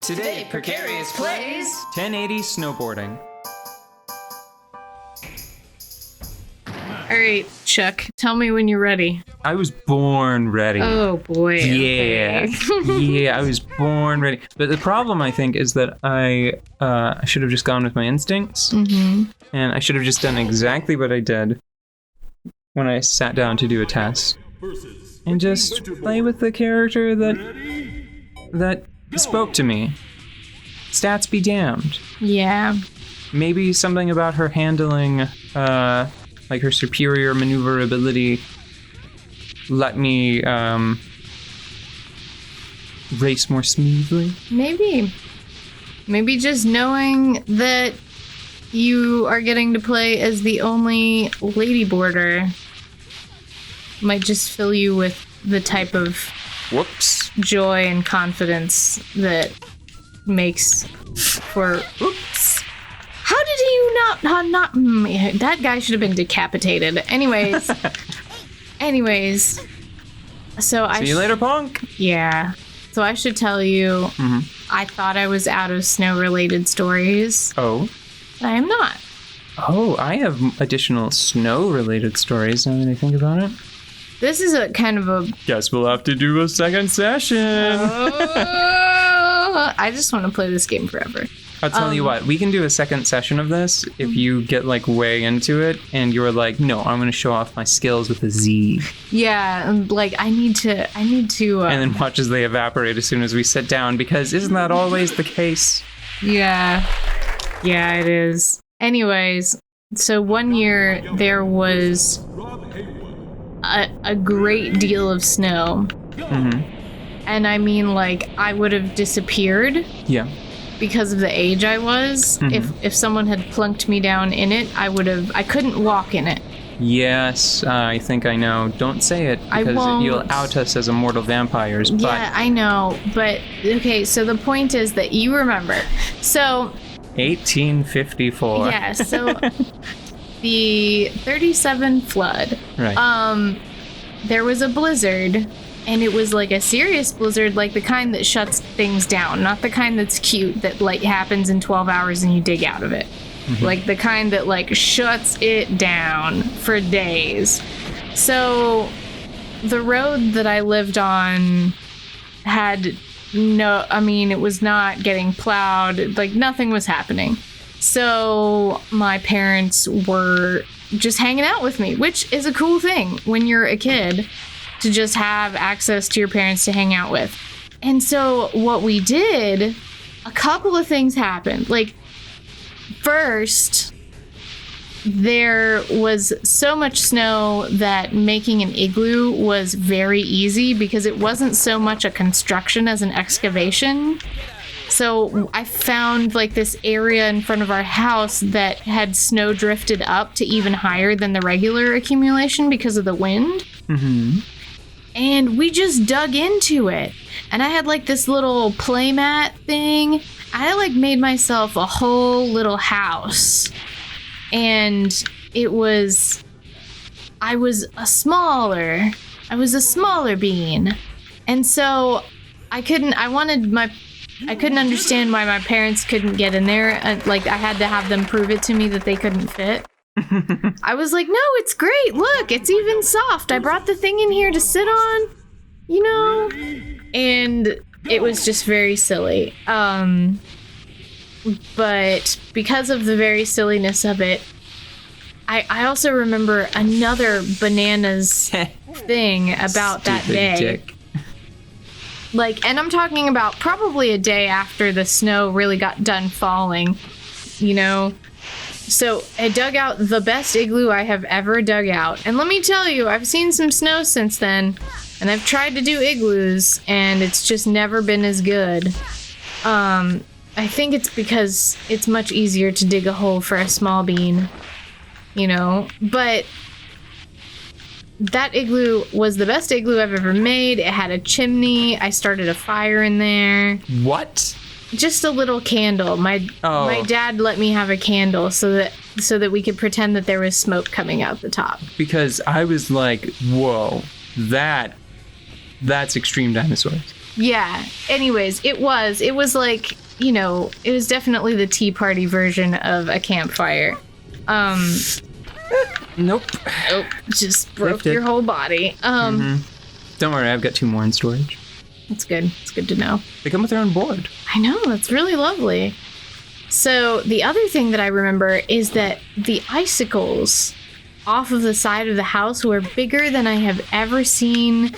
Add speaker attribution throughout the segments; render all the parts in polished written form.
Speaker 1: Today, Precarious plays
Speaker 2: 1080 snowboarding.
Speaker 3: All right, Chuck, tell me when you're ready.
Speaker 2: I was born ready.
Speaker 3: Oh, boy.
Speaker 2: Yeah.
Speaker 3: Okay.
Speaker 2: Yeah, I was born ready. But the problem, I think, is that I should have just gone with my instincts.
Speaker 3: Mm-hmm.
Speaker 2: And I should have just done exactly what I did when I sat down to do a test. And just play with the character that spoke to me. Stats be damned.
Speaker 3: Yeah.
Speaker 2: Maybe something about her handling, like her superior maneuverability, let me race more smoothly.
Speaker 3: Maybe just knowing that you are getting to play as the only ladyboarder might just fill you with the type of
Speaker 2: Whoops.
Speaker 3: joy and confidence that makes for... Oops. How did you not that guy should have been decapitated. Anyways. So
Speaker 2: See you later, punk.
Speaker 3: Yeah. So I should tell you,
Speaker 2: Mm-hmm.
Speaker 3: I thought I was out of snow-related stories.
Speaker 2: Oh.
Speaker 3: But I am not.
Speaker 2: Oh, I have additional snow-related stories now that I think about it.
Speaker 3: This is a kind of a...
Speaker 2: Guess we'll have to do a second session.
Speaker 3: I just want to play this game forever.
Speaker 2: I'll tell you what, we can do a second session of this if you get like way into it and you're like, no, I'm going to show off my skills with a Z.
Speaker 3: Yeah, like I need to.
Speaker 2: And then watch as they evaporate as soon as we sit down, because isn't that always the case?
Speaker 3: Yeah, it is. Anyways, so one year there was a great deal of snow.
Speaker 2: Mm-hmm.
Speaker 3: And I mean, like, I would have disappeared.
Speaker 2: Yeah.
Speaker 3: Because of the age I was.
Speaker 2: Mm-hmm.
Speaker 3: If someone had plunked me down in it, I couldn't walk in it.
Speaker 2: Yes, I think I know. Don't say it,
Speaker 3: I
Speaker 2: because
Speaker 3: won't.
Speaker 2: you'll out us as immortal vampires. But
Speaker 3: Yeah, I know. But, okay, so the point is that you remember. So...
Speaker 2: 1854.
Speaker 3: Yeah, so... the 37 flood.
Speaker 2: Right.
Speaker 3: There was a blizzard... And it was like a serious blizzard, like the kind that shuts things down, not the kind that's cute that like happens in 12 hours and you dig out of it. Mm-hmm. Like the kind that like shuts it down for days. So the road that I lived on had it was not getting plowed, like nothing was happening. So my parents were just hanging out with me, which is a cool thing when you're a kid. To just have access to your parents to hang out with. And so what we did, a couple of things happened. Like, first, there was so much snow that making an igloo was very easy because it wasn't so much a construction as an excavation. So I found like this area in front of our house that had snow drifted up to even higher than the regular accumulation because of the wind.
Speaker 2: Mm-hmm.
Speaker 3: And we just dug into it. And I had like this little playmat thing. I like made myself a whole little house. And I was a smaller being. And so I couldn't understand why my parents couldn't get in there. Like I had to have them prove it to me that they couldn't fit. I was like, no, it's great. Look, it's even soft. I brought the thing in here to sit on, and it was just very silly. But because of the very silliness of it, I also remember another bananas thing about that day.
Speaker 2: Dick.
Speaker 3: Like, and I'm talking about probably a day after the snow really got done falling, So I dug out the best igloo I have ever dug out. And let me tell you, I've seen some snow since then, and I've tried to do igloos, and it's just never been as good. I think it's because it's much easier to dig a hole for a small bean, But that igloo was the best igloo I've ever made. It had a chimney. I started a fire in there.
Speaker 2: What?
Speaker 3: Just a little candle. My dad let me have a candle so that we could pretend that there was smoke coming out the top.
Speaker 2: Because I was like, whoa, that's extreme dinosaurs.
Speaker 3: Yeah. Anyways, it was like, you know, it was definitely the tea party version of a campfire.
Speaker 2: Nope.
Speaker 3: Oh, just broke
Speaker 2: Lifted.
Speaker 3: your whole body.
Speaker 2: Don't worry, I've got 2 more in storage.
Speaker 3: That's good. It's good to know.
Speaker 2: They come with their own board.
Speaker 3: I know, that's really lovely. So the other thing that I remember is that the icicles off of the side of the house were bigger than I have ever seen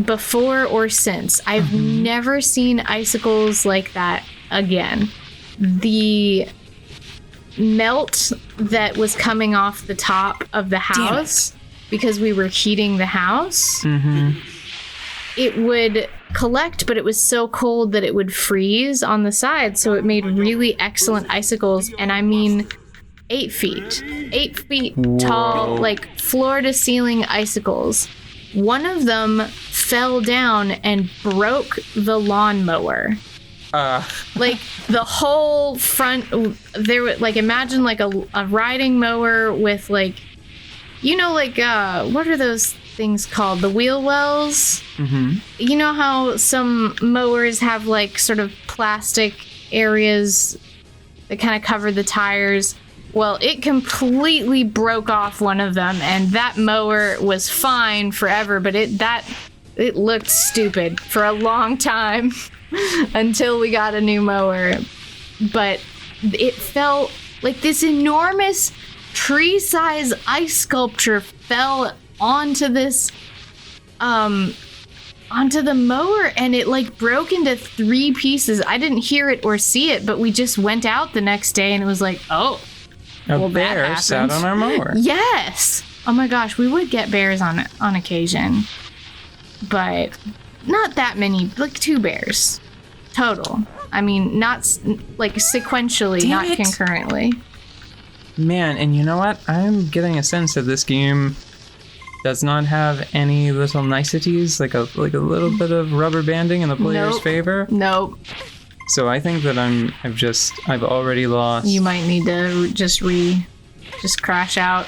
Speaker 3: before or since. I've never seen icicles like that again. The melt that was coming off the top of the house, because we were heating the house, it would collect, but it was so cold that it would freeze on the side, so it made really excellent icicles. And I mean 8 feet. 8 feet tall, like floor to ceiling icicles. One of them fell down and broke the lawnmower. Like the whole front, there were like, imagine like a riding mower with like, you know, like what are those things called? The wheel wells? You know how some mowers have like sort of plastic areas that kind of cover the tires? Well, it completely broke off one of them, and that mower was fine forever, but it looked stupid for a long time until we got a new mower. But it felt like this enormous tree-size ice sculpture fell onto this onto the mower, and it like broke into 3 pieces. I didn't hear it or see it, but we just went out the next day and it was like, oh,
Speaker 2: A bear sat on our mower.
Speaker 3: Yes. Oh my gosh, we would get bears on occasion, but not that many. Like 2 bears total. I mean, not like sequentially,
Speaker 2: Damn
Speaker 3: not
Speaker 2: it.
Speaker 3: concurrently.
Speaker 2: Man, and you know what? I'm getting a sense that this game does not have any little niceties, like a little bit of rubber banding in the player's
Speaker 3: Nope.
Speaker 2: favor.
Speaker 3: Nope.
Speaker 2: So I think that I've already lost.
Speaker 3: You might need to just crash out.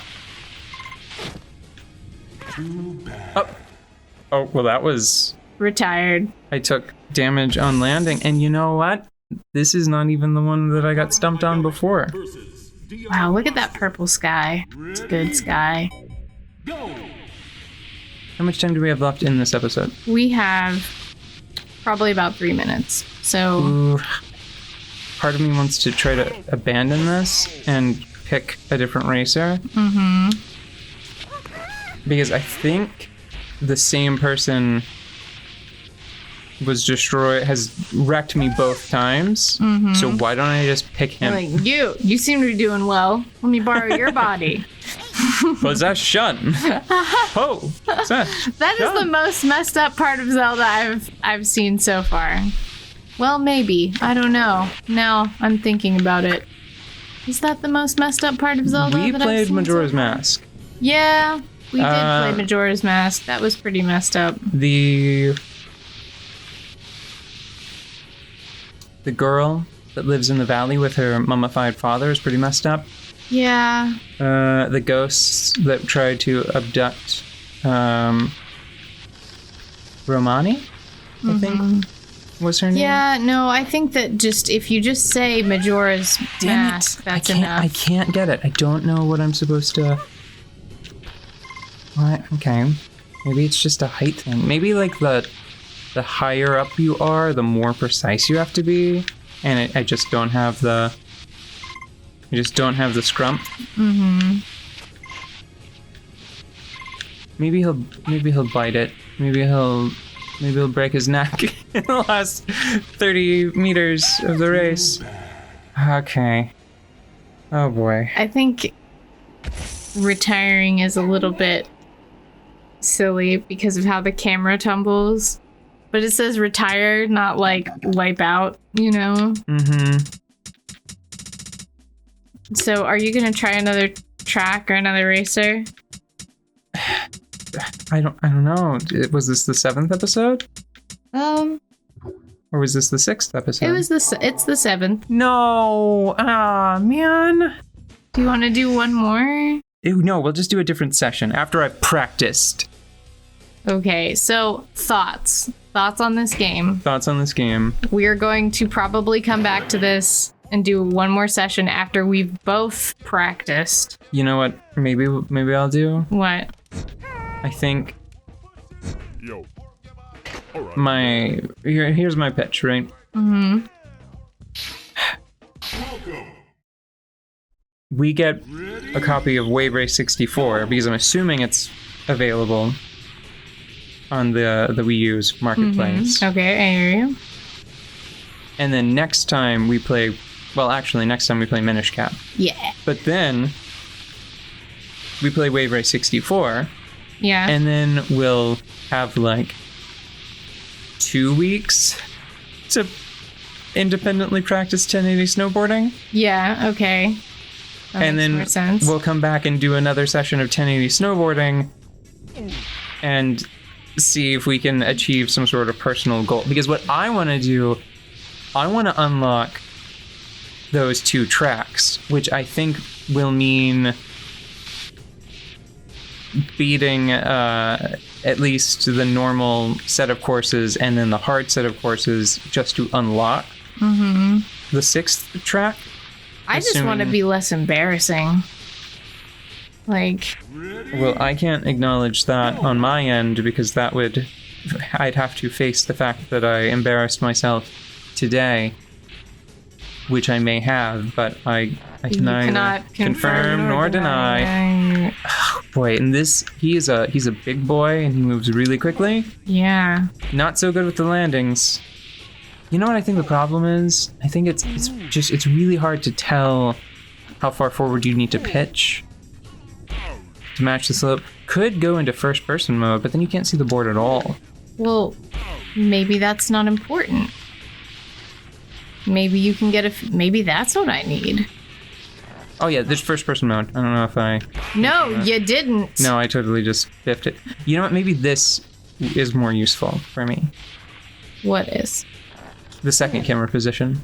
Speaker 2: Oh, well, that was.
Speaker 3: Retired.
Speaker 2: I took damage on landing, and you know what? This is not even the one that I got stumped on before.
Speaker 3: Wow, look at that purple sky. It's good sky.
Speaker 2: How much time do we have left in this episode?
Speaker 3: We have probably about 3 minutes. So
Speaker 2: Ooh, part of me wants to try to abandon this and pick a different racer. Because I think the same person has wrecked me both times. So why don't I just pick him?
Speaker 3: like, you seem to be doing well. Let me borrow your body.
Speaker 2: Possession. Oh,
Speaker 3: That is the most messed up part of Zelda I've seen so far. Well, maybe. I don't know. Now I'm thinking about it. Is that the most messed up part of Zelda?
Speaker 2: We
Speaker 3: that I've
Speaker 2: played
Speaker 3: seen
Speaker 2: Majora's
Speaker 3: so far?
Speaker 2: Mask.
Speaker 3: Yeah, we did play Majora's Mask. That was pretty messed up.
Speaker 2: The girl that lives in the valley with her mummified father is pretty messed up.
Speaker 3: Yeah.
Speaker 2: The ghosts that tried to abduct Romani, I think was her name.
Speaker 3: Yeah, no, I think that just if you just say Majora's Mask, that's enough.
Speaker 2: I can't get it. I don't know what I'm supposed to. What? Okay. Maybe it's just a height thing. Maybe like the higher up you are, the more precise you have to be. And I just don't have the. I just don't have the scrump. Maybe he'll bite it. Maybe he'll break his neck in the last 30 meters of the race. Okay. Oh boy.
Speaker 3: I think retiring is a little bit silly because of how the camera tumbles. But it says retire, not like wipe out, you know? So are you gonna try another track or another racer?
Speaker 2: I don't know. Was this the 7th episode? Or was this the 6th episode?
Speaker 3: It's the 7th.
Speaker 2: No. Ah, man.
Speaker 3: Do you want to do one more?
Speaker 2: Ew, no, we'll just do a different session after I've practiced.
Speaker 3: Okay, so thoughts thoughts on this game.
Speaker 2: Thoughts on this game?
Speaker 3: We are going to probably come back to this and do one more session after we've both practiced.
Speaker 2: You know what? Maybe I'll do.
Speaker 3: What?
Speaker 2: I think here's my pitch, right?
Speaker 3: Mm-hmm.
Speaker 2: We get a copy of Wave Race 64 because I'm assuming it's available on the Wii U's marketplace.
Speaker 3: Mm-hmm. Okay, I hear you.
Speaker 2: And then next time we play Minish Cap.
Speaker 3: Yeah.
Speaker 2: But then we play Wave Race 64.
Speaker 3: Yeah.
Speaker 2: And then we'll have like 2 weeks to independently practice 1080 snowboarding.
Speaker 3: Yeah, okay. That
Speaker 2: and
Speaker 3: makes
Speaker 2: then
Speaker 3: more sense.
Speaker 2: We'll come back and do another session of 1080 snowboarding and see if we can achieve some sort of personal goal. Because what I want to do, I want to unlock those 2 tracks, which I think will mean beating at least the normal set of courses and then the hard set of courses just to unlock the 6th track.
Speaker 3: I just want to be less embarrassing. Like...
Speaker 2: Well, I can't acknowledge that on my end because I'd have to face the fact that I embarrassed myself today, which I may have, but I can neither confirm nor deny. Oh, boy, and he's a big boy and he moves really quickly.
Speaker 3: Yeah.
Speaker 2: Not so good with the landings. You know what I think the problem is? I think it's really hard to tell how far forward you need to pitch to match the slope. Could go into first person mode, but then you can't see the board at all.
Speaker 3: Well, maybe that's not important. Maybe you can get maybe that's what I need.
Speaker 2: Oh yeah, there's first person mode. I don't know if I...
Speaker 3: No, you didn't.
Speaker 2: No, I totally just biffed it. You know what? Maybe this is more useful for me.
Speaker 3: What is?
Speaker 2: The second camera position.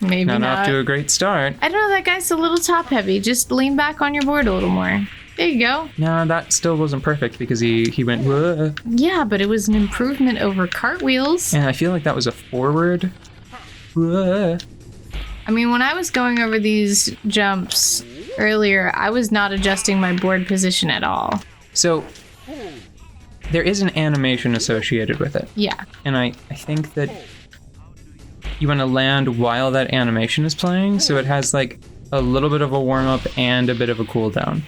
Speaker 3: Maybe
Speaker 2: not.
Speaker 3: Not
Speaker 2: off to a great start.
Speaker 3: I don't know, that guy's a little top heavy. Just lean back on your board a little more. There you go.
Speaker 2: No, that still wasn't perfect because he went, whoa.
Speaker 3: Yeah, but it was an improvement over cartwheels.
Speaker 2: And I feel like that was a forward. Whoa.
Speaker 3: I mean, when I was going over these jumps earlier, I was not adjusting my board position at all.
Speaker 2: So, there is an animation associated with it.
Speaker 3: Yeah.
Speaker 2: And I think that you want to land while that animation is playing, so it has like a little bit of a warm-up and a bit of a cool-down.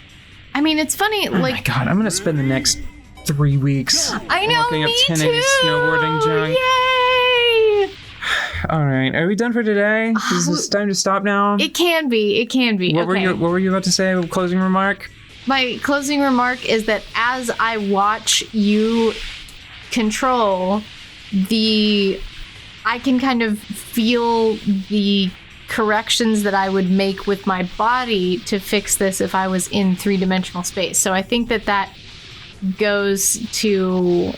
Speaker 3: I mean, it's funny,
Speaker 2: Oh my god, I'm gonna spend the next 3 weeks
Speaker 3: I know,
Speaker 2: looking up
Speaker 3: me
Speaker 2: 1080
Speaker 3: too!
Speaker 2: snowboarding junk.
Speaker 3: Yay!
Speaker 2: Alright, are we done for today? Is this time to stop now?
Speaker 3: It can be.
Speaker 2: What
Speaker 3: Okay.
Speaker 2: were you about to say? Closing remark?
Speaker 3: My closing remark is that as I watch you control I can kind of feel the corrections that I would make with my body to fix this if I was in 3-dimensional space. So I think that goes to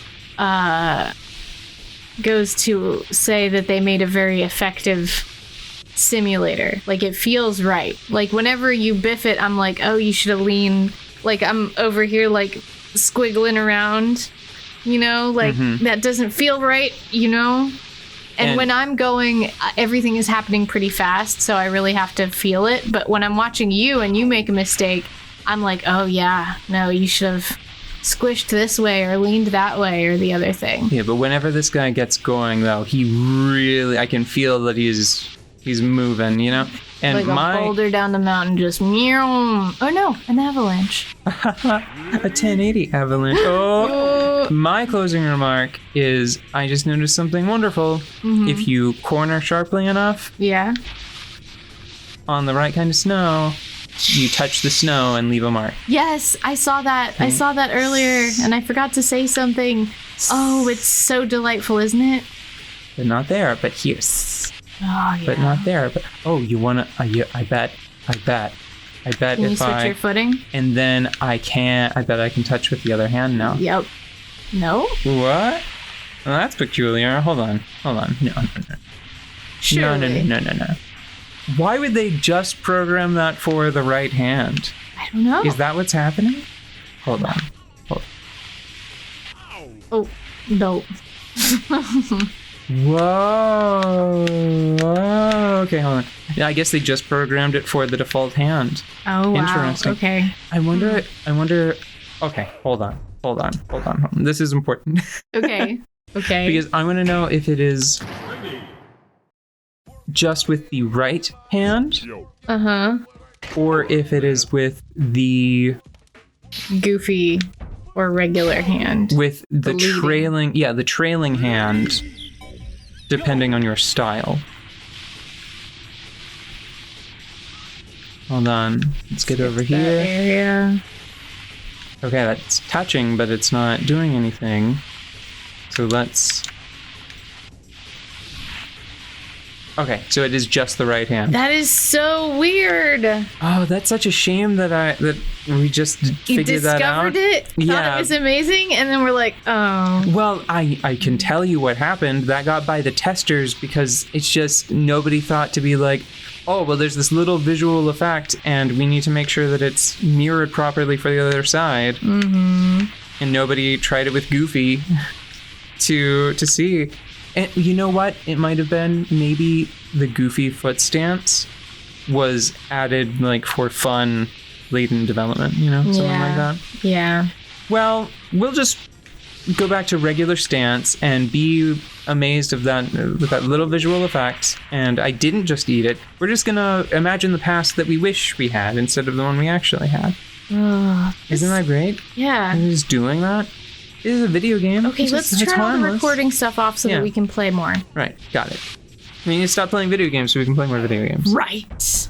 Speaker 3: say that they made a very effective simulator. Like, it feels right. Like, whenever you biff it, I'm like, oh, you should have leaned. Like, I'm over here like squiggling around, you know, like that doesn't feel right, you know. And when I'm going, everything is happening pretty fast, so I really have to feel it. But when I'm watching you and you make a mistake, I'm like, oh yeah, no, you should have squished this way or leaned that way or the other thing.
Speaker 2: Yeah, but whenever this guy gets going, though, I can feel that he's moving, you know? And
Speaker 3: like a boulder down the mountain, just meow. Oh no, an avalanche.
Speaker 2: A 1080 avalanche. Oh, my closing remark is I just noticed something wonderful. If you corner sharply enough,
Speaker 3: Yeah.
Speaker 2: on the right kind of snow, you touch the snow and leave a mark.
Speaker 3: Yes, I saw that. I saw that earlier, and I forgot to say something. Oh, it's so delightful, isn't it?
Speaker 2: But not there, but here.
Speaker 3: Oh, yeah.
Speaker 2: But not there. But you wanna? I bet.
Speaker 3: Can you
Speaker 2: if
Speaker 3: switch your footing?
Speaker 2: and then I can. I bet I can touch with the other hand now.
Speaker 3: Yep. No?
Speaker 2: What? Well, that's peculiar. Hold on. No.
Speaker 3: Surely.
Speaker 2: No. Why would they just program that for the right hand?
Speaker 3: I don't know.
Speaker 2: Is that what's happening? Hold on.
Speaker 3: Oh, no.
Speaker 2: Whoa. Okay, hold on. Yeah, I guess they just programmed it for the default hand.
Speaker 3: Oh, wow.
Speaker 2: Interesting.
Speaker 3: Okay.
Speaker 2: I wonder. Okay, hold on. This is important.
Speaker 3: Okay. Okay.
Speaker 2: Because I want to know if it is just with the right hand
Speaker 3: Uh-huh.
Speaker 2: or if it is with the
Speaker 3: Goofy or regular hand.
Speaker 2: with the
Speaker 3: leading.
Speaker 2: trailing hand, depending on your style. Hold on. Let's get over
Speaker 3: That
Speaker 2: here.
Speaker 3: area.
Speaker 2: Okay, that's touching, but it's not doing anything. So let's... Okay, so it is just the right hand.
Speaker 3: That is so weird.
Speaker 2: Oh, that's such a shame that we just figured that out.
Speaker 3: Discovered it, thought
Speaker 2: Yeah.
Speaker 3: it was amazing, and then we're like, oh.
Speaker 2: Well, I can tell you what happened. That got by the testers because it's just nobody thought to be like, oh, well, there's this little visual effect and we need to make sure that it's mirrored properly for the other side.
Speaker 3: Mm-hmm.
Speaker 2: And nobody tried it with Goofy to see. And you know what? It might have been maybe the Goofy foot stance was added like for fun late in development, something like that.
Speaker 3: Yeah.
Speaker 2: Well, we'll just go back to regular stance and be amazed of that with that little visual effect. And I didn't just eat it. We're just gonna imagine the past that we wish we had instead of the one we actually had. Isn't that great?
Speaker 3: Yeah.
Speaker 2: I'm just doing that. This is a video game.
Speaker 3: Okay, let's turn all the recording stuff off so that we can play more.
Speaker 2: Right, got it. We need to stop playing video games so we can play more video games.
Speaker 3: Right.